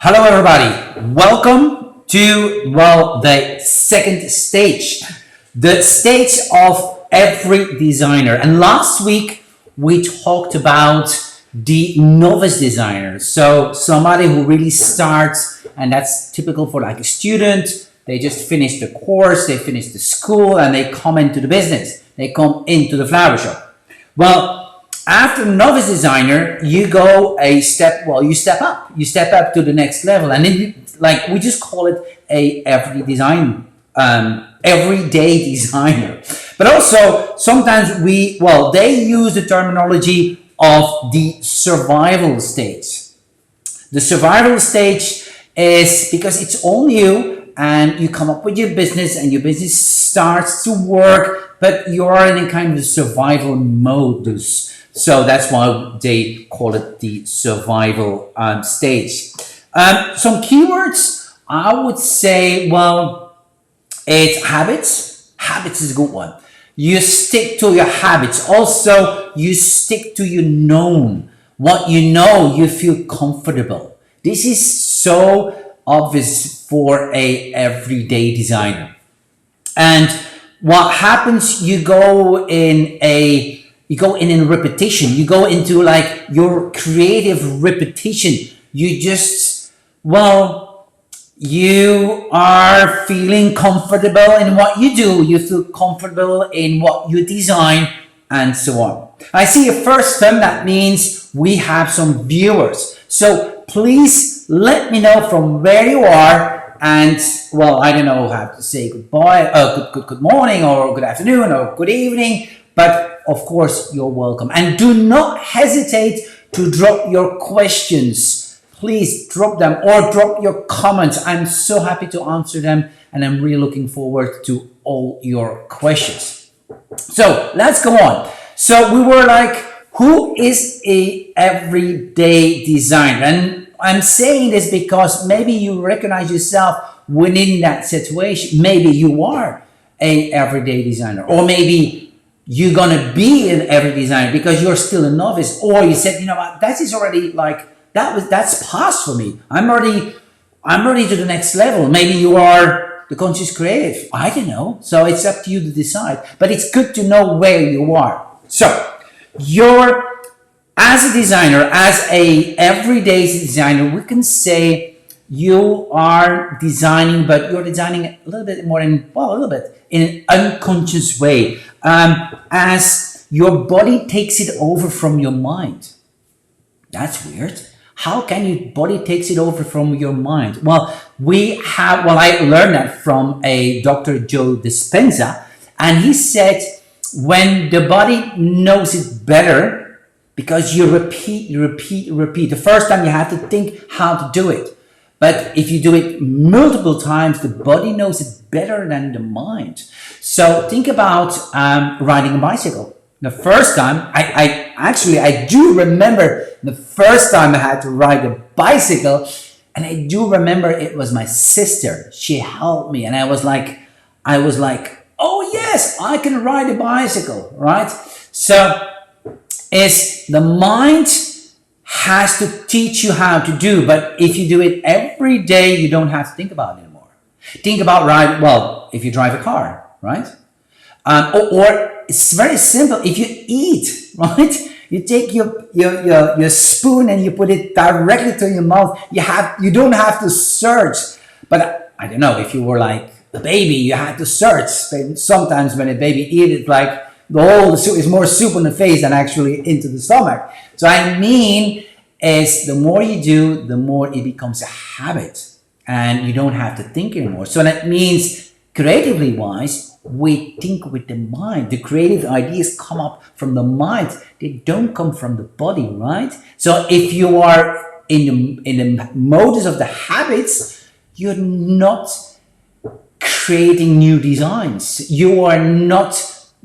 Hello, everybody. Welcome to, the second stage, the stage of every designer. And last week, we talked about the novice designer. So somebody who really starts, and that's typical for like a student. They just finish the course, they finish the school, and they come into the business. They come into the flower shop. Well, after novice designer, you go a step, you step up. You step up to the next level. And then, like, we just call it a everyday designer. But also, sometimes they use the terminology of the survival stage. The survival stage is because it's all you and you come up with your business and your business starts to work, but you're in a kind of survival modus. So that's why they call it the survival stage. Some keywords, I would say, it's habits. Habits is a good one. You stick to your habits. Also, you stick to your known. What you know, you feel comfortable. This is so obvious for a everyday designer. And what happens, you go in repetition. You go into like your creative repetition. You are feeling comfortable in what you do. You feel comfortable in what you design and so on. I see a first time. That means we have some viewers. So please let me know from where you are. And I don't know how to say goodbye, good morning, or good afternoon, or good evening. But of course, you're welcome. And do not hesitate to drop your questions. Please drop them or drop your comments. I'm so happy to answer them. And I'm really looking forward to all your questions. So let's go on. So we were like, who is a everyday designer? And I'm saying this because maybe you recognize yourself within that situation. Maybe you are a everyday designer, or maybe you're gonna be an everyday designer because you're still a novice, or you said, you know what, that is already like that's past for me. I'm ready to the next level. Maybe you are the conscious creative. I don't know. So it's up to you to decide. But it's good to know where you are. So as a designer, as a everyday designer, we can say you are designing, but you're designing a little bit more in an unconscious way, as your body takes it over from your mind. That's weird. How can your body takes it over from your mind? I learned that from a Dr. Joe Dispenza, and he said when the body knows it better, because you repeat. The first time you have to think how to do it. But if you do it multiple times, the body knows it better than the mind. So think about riding a bicycle. The first time, I do remember the first time I had to ride a bicycle, and I do remember it was my sister. She helped me, and I was like, oh yes, I can ride a bicycle, right? So it's the mind has to teach you how to do, but if you do it every day, you don't have to think about it anymore. Think about if you drive a car, right? Or it's very simple. If you eat, right? You take your spoon and you put it directly to your mouth. You don't have to search. But I don't know, if you were like a baby, you had to search. Sometimes when a baby eats it, like the whole soup is more soup on the face than actually into the stomach. So I mean, is the more you do, the more it becomes a habit, and you don't have to think anymore. So that means, creatively wise, we think with the mind. The creative ideas come up from the mind. They don't come from the body, right? So if you are in the modus of the habits, you're not creating new designs. You are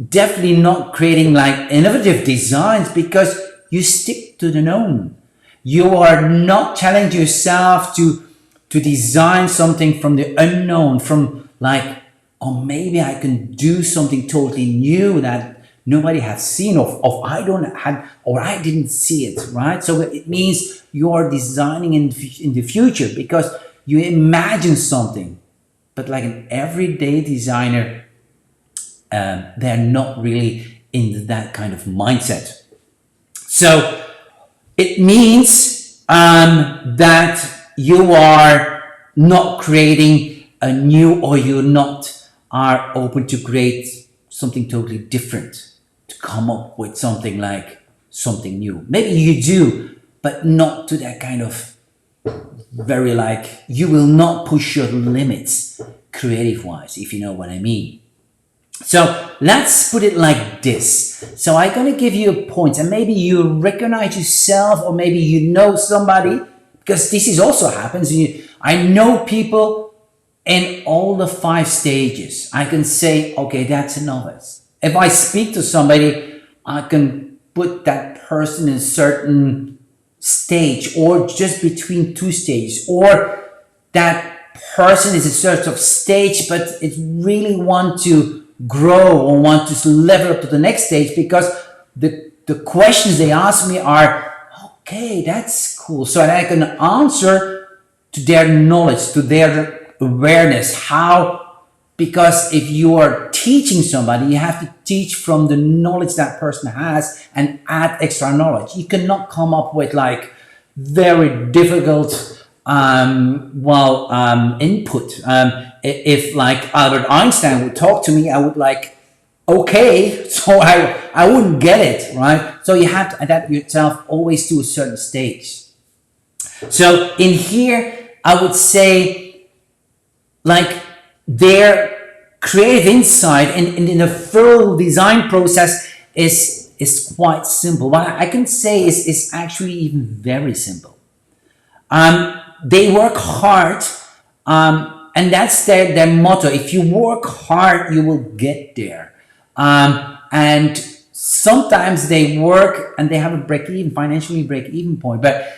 definitely not creating like innovative designs, because you stick to the known. You are not challenging yourself to design something from the unknown, from like, oh, maybe I can do something totally new that nobody has seen, of I don't had, or I didn't see it, right? So it means you're designing in the future because you imagine something. But like an everyday designer, they're not really in that kind of mindset. So it means that you are not creating a new, or you're not are open to create something totally different, to come up with something like something new. Maybe you do, but not to that kind of very like, you will not push your limits creative wise, if you know what I mean. So let's put it like this. So I'm going to give you a point, and maybe you recognize yourself, or maybe you know somebody, because this is also happens. I know people in all the 5 stages. I can say, okay, that's a novice. If I speak to somebody, I can put that person in a certain stage, or just between 2 stages, or that person is a sort of stage, but it really want to grow or want to level up to the next stage, because the questions they ask me are, okay, that's cool. So I can answer to their knowledge, to their awareness. How? Because if you are teaching somebody, you have to teach from the knowledge that person has and add extra knowledge. You cannot come up with like very difficult input. If like Albert Einstein would talk to me, I would like, okay, so I wouldn't get it, right? So you have to adapt yourself always to a certain stage. So in here, I would say like their creative insight in the full design process is quite simple. What I can say is actually even very simple. They work hard, and that's their motto. If you work hard, you will get there. And sometimes they work and they have a financially break-even point, but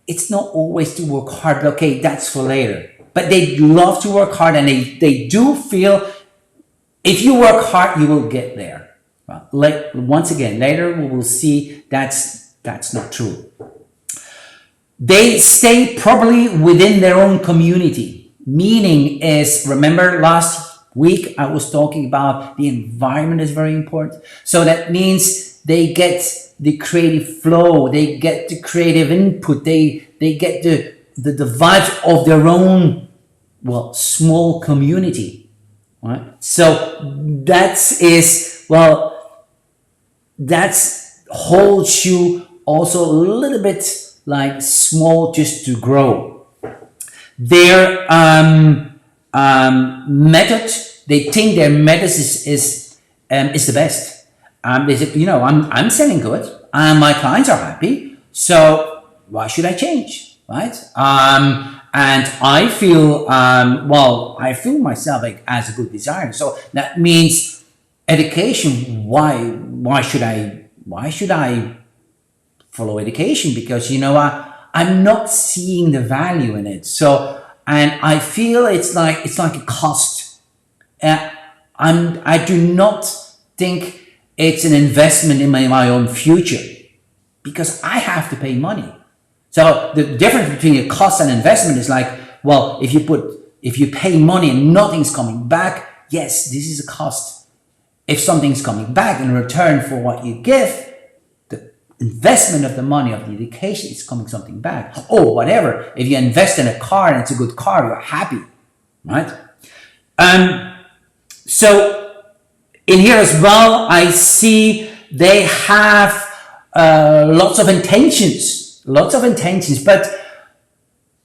it's not always to work hard. Okay, that's for later. But they love to work hard, and they do feel if you work hard, you will get there. Well, once again, later we will see that's not true. They stay probably within their own community. Meaning is, remember last week I was talking about the environment is very important. So that means they get the creative flow, they get the creative input, they get the vibes of their own, well, small community. Right? So that holds you also a little bit like small, just to grow. Their method, they think their method is the best. They said, I'm selling good, and my clients are happy, so why should I change, right? And I feel I feel myself like as a good designer. So that means education. Why should I follow education? Because I'm not seeing the value in it. So, and I feel it's like a cost. I do not think it's an investment in my own future, because I have to pay money. So the difference between a cost and investment is like, well, if you pay money and nothing's coming back, yes, this is a cost. If something's coming back in return for what you give, investment of the money of the education is coming something back. Or whatever. If you invest in a car and it's a good car, you're happy, right? So in here as well, I see they have lots of intentions, but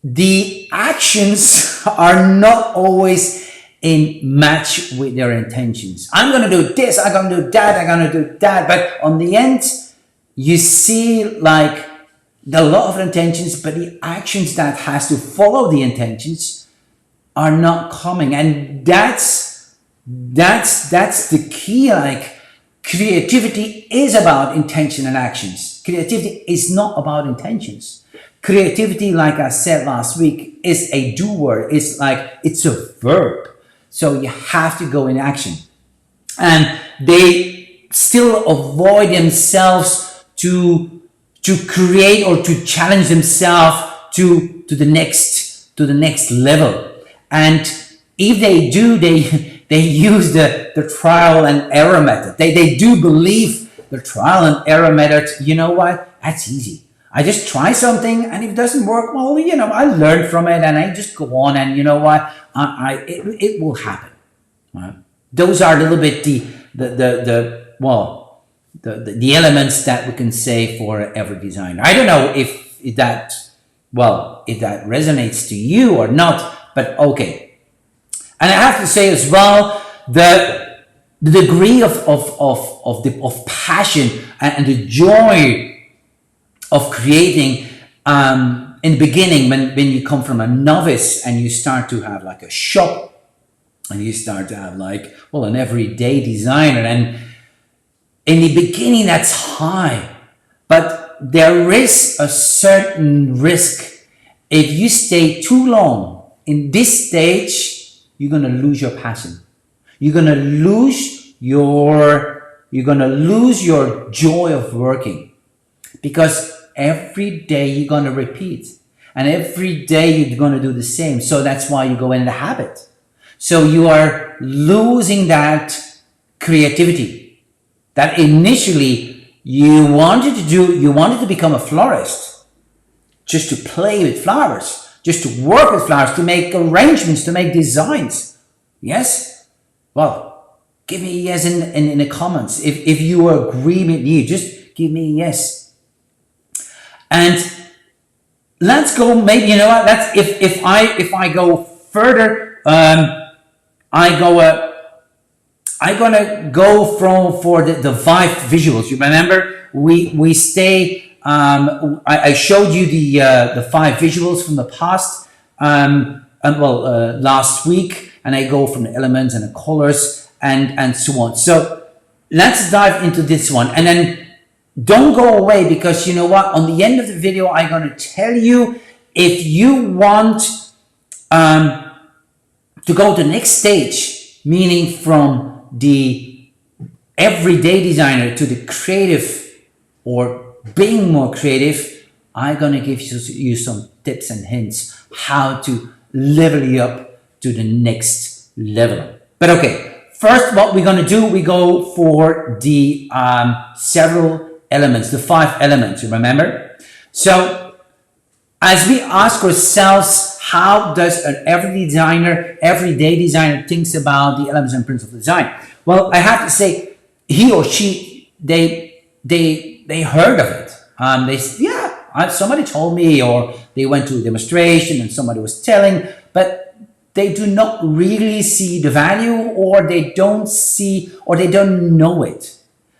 the actions are not always in match with their intentions. I'm going to do this, I'm going to do that, I'm going to do that, but on the end, you see like a lot of intentions, but the actions that has to follow the intentions are not coming. And that's the key. Like, creativity is about intention and actions. Creativity is not about intentions. Creativity, like I said last week, is a do word. It's a verb. So you have to go in action. And they still avoid themselves to create or to challenge themselves to the next level. And if they do, they use the trial and error method. They do believe the trial and error method. You know what? That's easy. I just try something, and if it doesn't work, well, you know, I learn from it, and I just go on, and you know what? It will happen. Right? Those are a little bit the elements that we can say for every designer. I don't know if that resonates to you or not, but okay. And I have to say as well, the degree of passion and the joy of creating in the beginning, when you come from a novice and you start to have like a shop, and you start to have like, well, an everyday designer, and in the beginning that's high, but there is a certain risk. If you stay too long in this stage, you're gonna lose your passion. You're gonna lose your joy of working, because every day you're gonna repeat, and every day you're gonna do the same. So that's why you go in the habit. So you are losing that creativity that initially you wanted to do. You wanted to become a florist, just to play with flowers, just to work with flowers, to make arrangements, to make designs. Yes? Well, give me a yes in the comments. If you agree with me, just give me a yes. And let's go, maybe, you know what, let's, if I go further, I'm gonna go for the 5 visuals. You remember we stay. I showed you the 5 visuals from the past. Last week, and I go from the elements and the colors and so on. So let's dive into this one, and then don't go away, because you know what? On the end of the video, I'm gonna tell you, if you want to go to the next stage, meaning from the everyday designer to the creative, or being more creative, I'm gonna give you some tips and hints how to level you up to the next level. But okay, first what we're gonna do, we go for the several elements, the 5 elements, you remember? So as we ask ourselves, how does an everyday designer thinks about the elements and principles of design? Well, I have to say, he or she, they heard of it. Somebody told me, or they went to a demonstration and somebody was telling, but they do not really see the value, or they don't see, or they don't know it.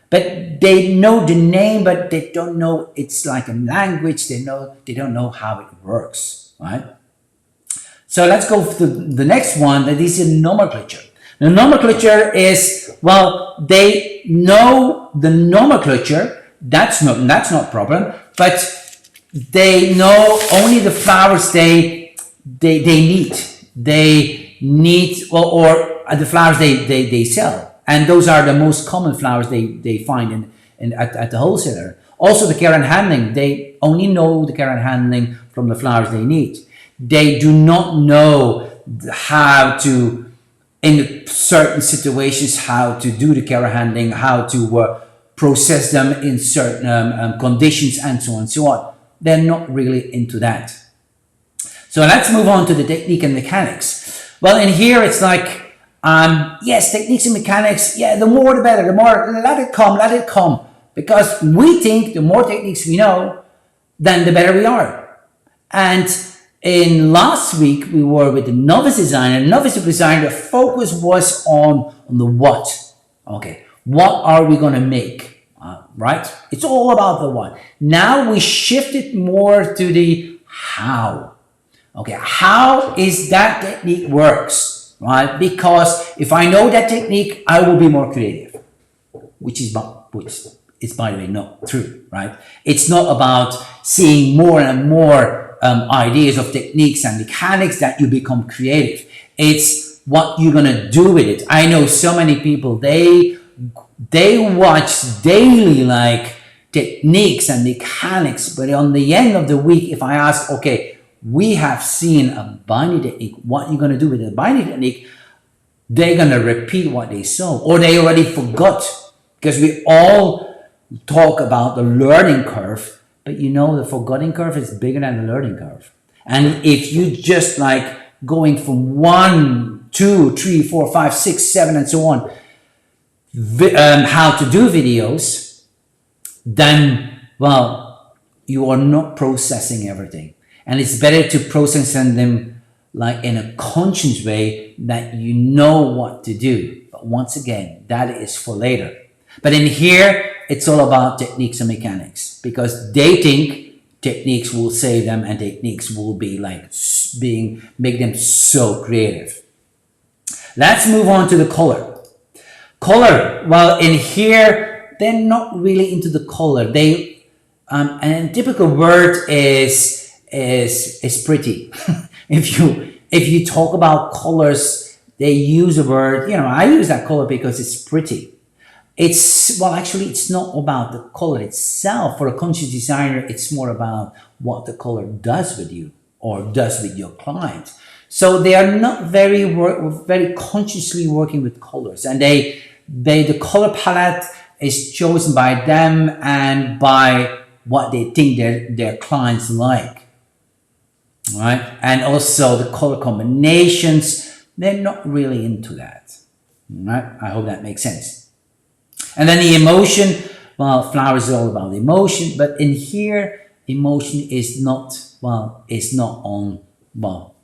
But they know the name, but they don't know it's like a language. They don't know how it works, right? So let's go for the next one. That is a nomenclature. The nomenclature is, well, they know the nomenclature. That's not a problem. But they know only the flowers they need. They need, or the flowers they sell. And those are the most common flowers they find at the wholesaler. Also the care and handling, they only know the care and handling from the flowers they need. They do not know how to, in certain situations, how to do the care and handling, how to process them in certain conditions, and so on and so on. They're not really into that. So let's move on to the technique and mechanics. Well, in here it's like, yes, techniques and mechanics, yeah, the more the better, the more, let it come. Because we think the more techniques we know, then the better we are. And in last week, we were with the novice designer. Novice designer, the focus was on the what. Okay, what are we going to make? Right? It's all about the what. Now we shifted more to the how. Okay, how is that technique works, right? Because if I know that technique, I will be more creative, which is by the way not true, right? It's not about seeing more and more ideas of techniques and mechanics that you become creative. It's what you're gonna do with it. I know so many people, they They watch daily like techniques and mechanics, but on the end of the week, if I ask, okay, we have seen a binding technique, what are you going to do with the binding technique? They're going to repeat what they saw, or they already forgot, because we all talk about the learning curve, but you know the forgetting curve is bigger than the learning curve. And if you just like going from 1, 2, 3, 4, 5, 6, 7, and so on, how to do videos, then, well, you are not processing everything. And it's better to process them like in a conscious way that you know what to do. But once again, that is for later. But in here, it's all about techniques and mechanics, because they think techniques will save them and techniques will be like make them so creative. Let's move on to the color. Color, well, in here, they're not really into the color. They, and a typical word is pretty. If you talk about colors, they use a word, you know, I use that color because it's pretty. It's, well, actually, it's not about the color itself. For a conscious designer, it's more about what the color does with you or does with your client. So they are not very consciously working with colors, and the color palette is chosen by them and by what they think their clients like, right? And also the color combinations, they're not really into that, right? I hope that makes sense. And then the emotion, well, flowers is all about emotion, but in here, emotion is not, well, it's not on, well,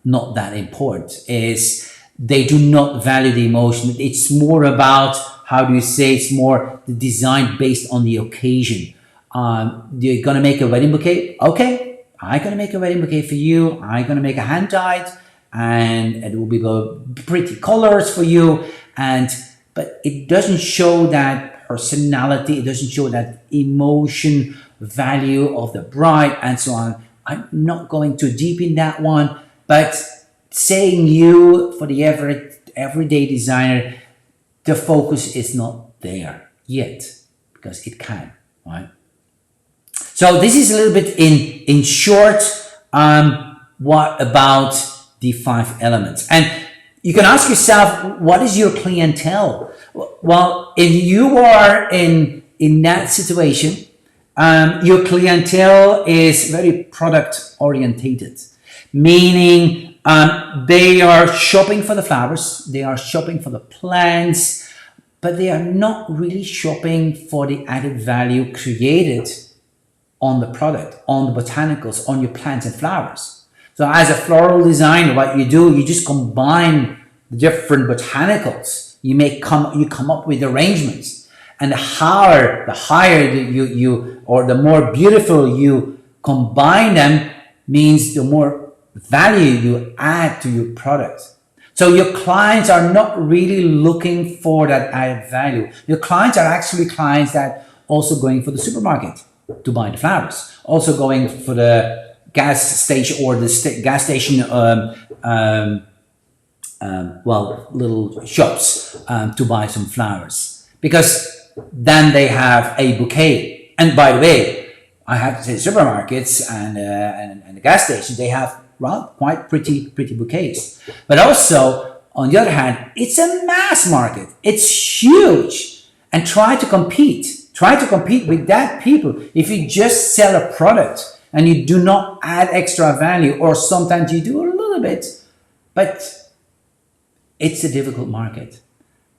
not that important. Is they do not value the emotion. It's more about, how do you say, it's more the design based on the occasion. You're gonna make a wedding bouquet? Okay, I'm gonna make a wedding bouquet for you. I'm gonna make a hand tied, and it will be pretty colors for you. But it doesn't show that personality. It doesn't show that emotion value of the bride and so on. I'm not going too deep in that one, but saying you, for the everyday designer, the focus is not there yet, because it can, right? So this is a little bit in short, what about the 5 elements? And you can ask yourself, what is your clientele? Well, if you are in that situation, your clientele is very product orientated, meaning they are shopping for the flowers, they are shopping for the plants, but they are not really shopping for the added value created on the product, on the botanicals, on your plants and flowers. So as a floral designer, what you do, you just combine the different botanicals. You come up with arrangements, and the higher you or the more beautiful you combine them, means the more value you add to your product. So your clients are not really looking for that added value. Your clients are actually clients that also going for the supermarket to buy the flowers, also going for the gas station or the gas station, well, little shops to buy some flowers, because then they have a bouquet. And by the way, I have to say, supermarkets and the gas stations, they have, well, quite pretty bouquets. But also, on the other hand, it's a mass market. It's huge, and try to compete with that people. If you just sell a product and you do not add extra value, or sometimes you do a little bit, but it's a difficult market.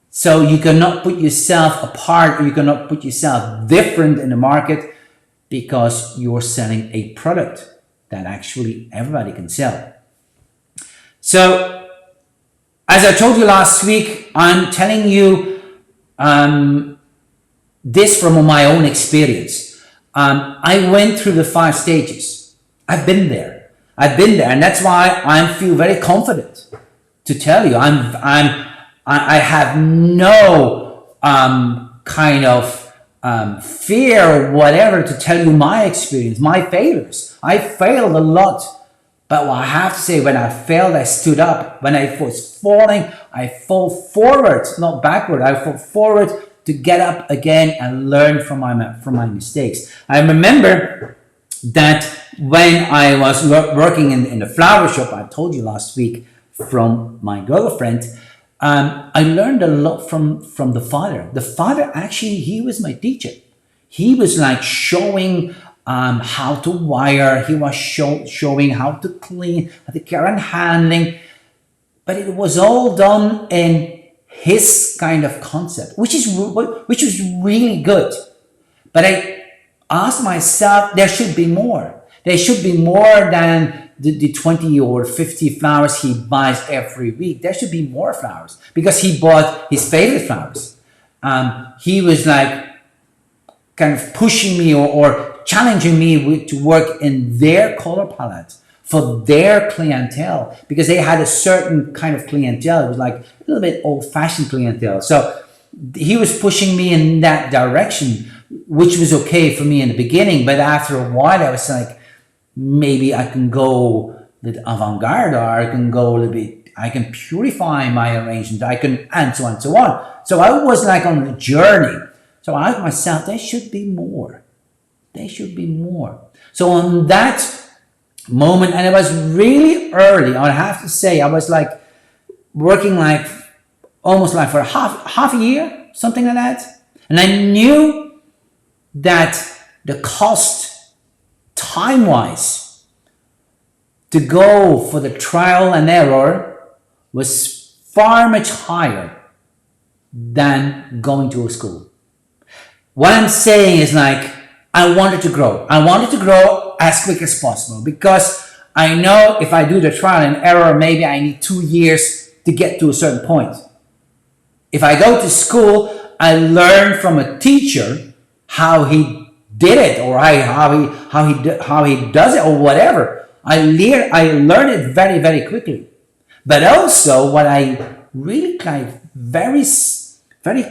So you cannot put yourself apart, or you cannot put yourself different in the market, because you're selling a product that actually everybody can sell. So, as I told you last week, I'm telling you this from my own experience. I went through the 5 stages. I've been there, and that's why I feel very confident to tell you. I have no kind of fear or whatever to tell you my experience, my failures. I failed a lot But what I have to say, when I failed, I stood up. When I was falling, I fall forward, not backward. I fall forward to get up again and learn from my mistakes. I remember that when I was working in the flower shop, I told you last week, from my girlfriend, I learned a lot from the father. The father, actually, he was my teacher. He was like showing how to wire. He was showing how to clean, how to care and handling. But it was all done in his kind of concept, which was really good. But I asked myself, there should be more. There should be more than the 20 or 50 flowers he buys every week. There should be more flowers, because he bought his favorite flowers. He was like kind of pushing me or challenging me to work in their color palette for their clientele, because they had a certain kind of clientele. It was like a little bit old-fashioned clientele. So he was pushing me in that direction, which was okay for me in the beginning. But after a while, I was like, maybe I can go a little avant-garde, or I can go a little bit, I can purify my arrangement, I can, and so on and so on. So I was like on a journey. So I asked myself, there should be more. There should be more. So on that moment, and it was really early, I have to say, I was like working like almost like for half a year, something like that. And I knew that the cost, time-wise, to go for the trial and error was far much higher than going to a school. What I'm saying is, like, I wanted to grow. I wanted to grow as quick as possible, because I know if I do the trial and error, maybe I need 2 years to get to a certain point. If I go to school, I learn from a teacher how he did it, or how he does it, or whatever. I learn it very, very quickly. But also, what I really kind of very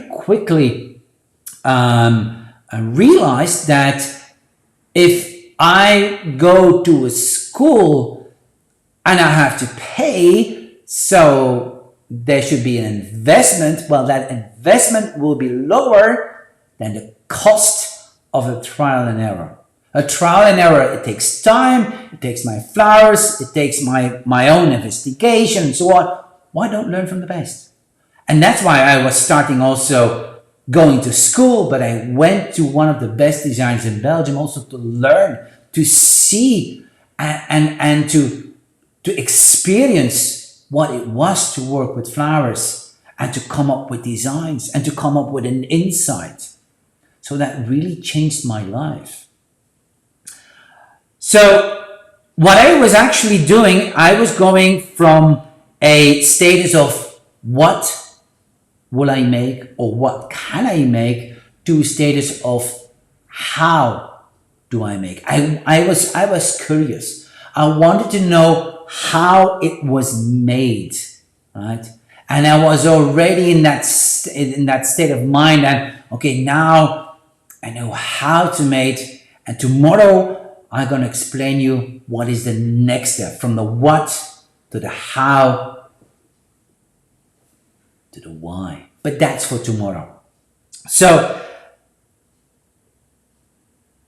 quickly realized, that if I go to a school and I have to pay, so there should be an investment. Well, that investment will be lower than the cost of a trial and error. A trial and error, it takes time, it takes my flowers, it takes my own investigation and so on. Why don't learn from the best? And that's why I was starting also going to school, but I went to one of the best designers in Belgium also to learn, to see and to experience what it was to work with flowers, and to come up with designs, and to come up with an insight. So that really changed my life. So what I was actually doing, I was going from a status of what will I make, or what can I make, to a status of how do I make. I was curious. I wanted to know how it was made, right? And I was already in that state of mind, and okay, now I know how to make, and tomorrow I'm going to explain you what is the next step, from the what to the how to the why. But that's for tomorrow. So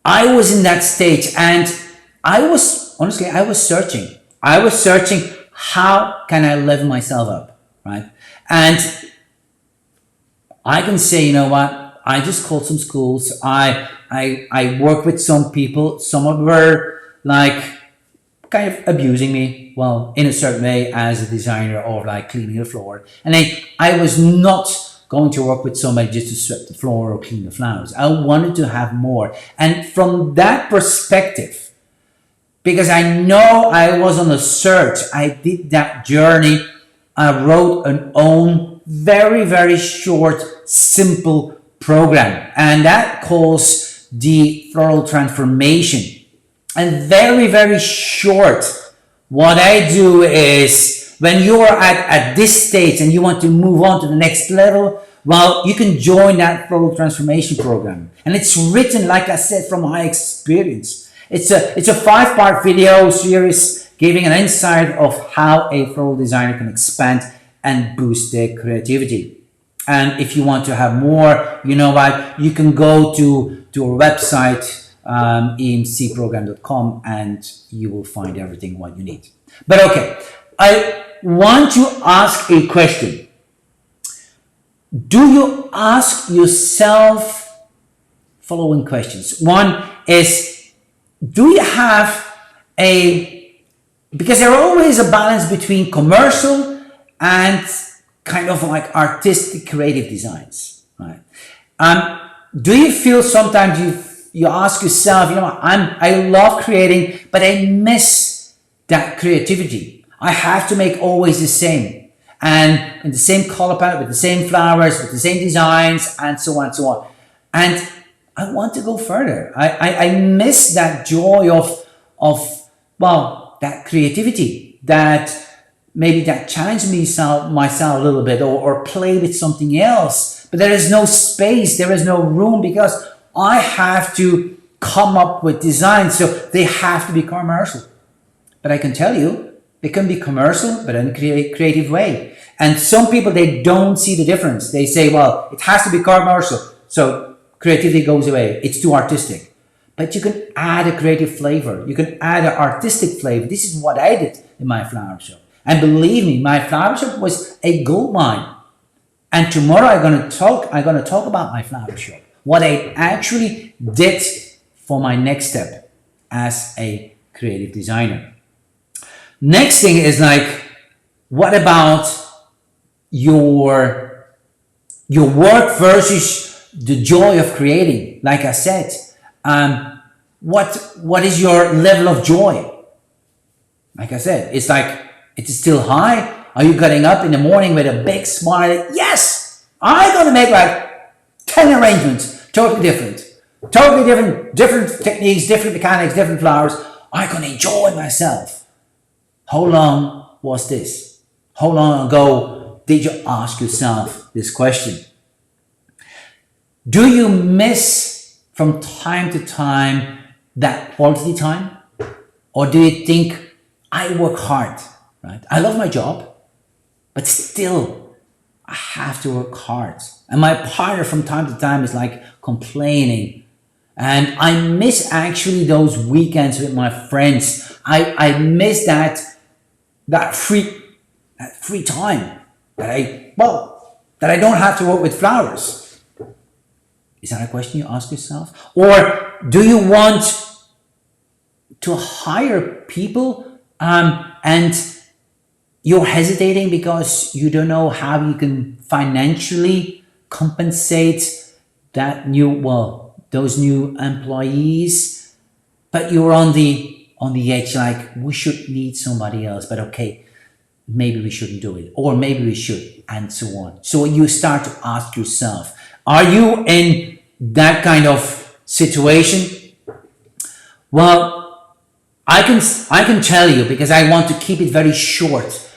I was in that stage, and I was searching. I was searching, how can I level myself up, right? And I can say, you know what? I just called some schools. I worked with some people. Some of them were like kind of abusing me, well, in a certain way, as a designer, or like cleaning the floor. And I was not going to work with somebody just to sweep the floor or clean the flowers. I wanted to have more. And from that perspective, because I know I was on a search, I did that journey. I wrote an own very, very short, simple program, and that calls the floral transformation. And very, very short, what I do is, when you're at this stage and you want to move on to the next level, well, you can join that floral transformation program. And it's written, like I said, from my experience. It's a 5-part video series giving an insight of how a floral designer can expand and boost their creativity. And if you want to have more, you know what, you can go to our website, emcprogram.com, and you will find everything what you need. But okay, I want to ask a question. Do you ask yourself following questions? One is, do you have because there are always a balance between commercial and kind of like artistic creative designs, right? Do you feel sometimes you ask yourself, you know what, I love creating, but I miss that creativity. I have to make always the same, and in the same color palette, with the same flowers, with the same designs, and so on and so on. And I want to go further. I miss that joy of well, that creativity, that maybe that challenge myself a little bit, or play with something else. But there is no space, there is no room, because I have to come up with designs, so they have to be commercial. But I can tell you, they can be commercial, but in a creative way. And some people, they don't see the difference. They say, well, it has to be commercial, so creativity goes away. It's too artistic. But you can add a creative flavor. You can add an artistic flavor. This is what I did in my flower shop. And believe me, my flower shop was a gold mine. And tomorrow I'm going to talk about my flower shop, what I actually did for my next step as a creative designer. Next thing is like, what about your work versus the joy of creating? Like I said, what is your level of joy? Like I said, it's like, it is still high. Are you getting up in the morning with a big smile? Yes, I'm going to make like 10 arrangements, totally different, different techniques, different mechanics, different flowers. I'm going to enjoy myself. How long was this? How long ago did you ask yourself this question? Do you miss from time to time that quality time? Or do you think, I work hard, right? I love my job, but still I have to work hard. And my partner from time to time is like complaining. And I miss actually those weekends with my friends. I miss that free time that I don't have to work with flowers. Is that a question you ask yourself? Or do you want to hire people and you're hesitating because you don't know how you can financially compensate those new employees, but you're on the edge, like, we should need somebody else, but okay, maybe we shouldn't do it, or maybe we should, and so on. So you start to ask yourself, are you in that kind of situation? Well, I can tell you, because I want to keep it very short,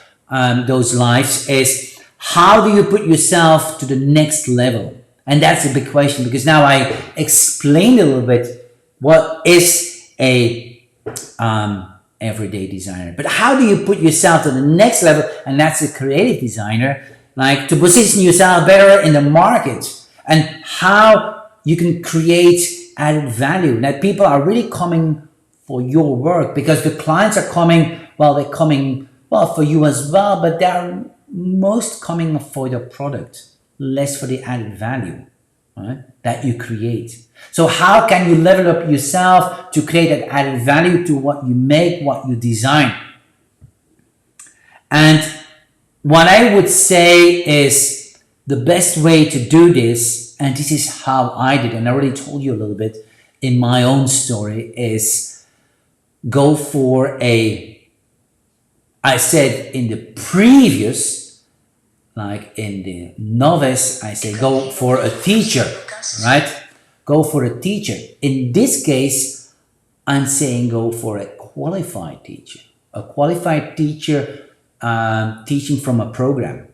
those lives, is how do you put yourself to the next level? And that's a big question, because now I explained a little bit what is a everyday designer, but how do you put yourself to the next level? And that's a creative designer, like to position yourself better in the market, and how you can create added value, that people are really coming for your work, because the clients are coming, they're coming for you as well, but they're most coming for the product, less for the added value, right, that you create. So how can you level up yourself to create that added value to what you make, what you design? And what I would say is the best way to do this, and this is how I did, and I already told you a little bit in my own story, is go for I said in the previous, like in the novice, I say go for a teacher, right? Go for a teacher. In this case, I'm saying go for a qualified teacher. A qualified teacher teaching from a program,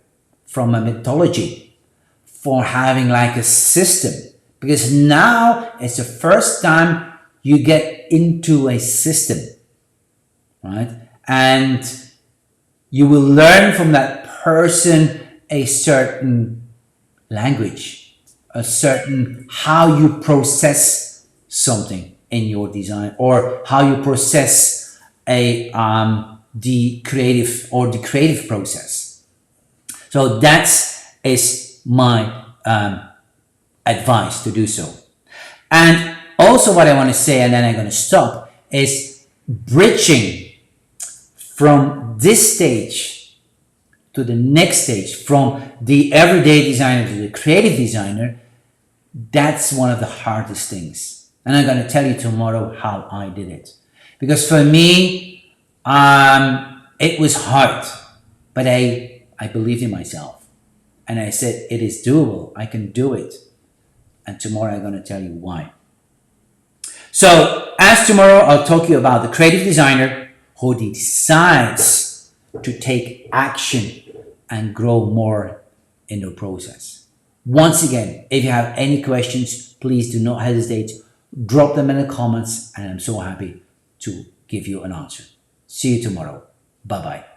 from a methodology, for having like a system. Because now it's the first time you get into a system, right? and you will learn from that person a certain language, a certain how you process something in your design, or how you process a the creative process. So that's is my advice to do so. And also what I want to say, and then I'm going to stop, is bridging from this stage to the next stage, from the everyday designer to the creative designer. That's one of the hardest things. And I'm going to tell you tomorrow how I did it. Because for me, it was hard, but I believed in myself. And I said, it is doable. I can do it. And tomorrow I'm going to tell you why. So as tomorrow, I'll talk to you about the creative designer who decides to take action and grow more in the process. Once again, if you have any questions, please do not hesitate. Drop them in the comments, and I'm so happy to give you an answer. See you tomorrow. Bye-bye.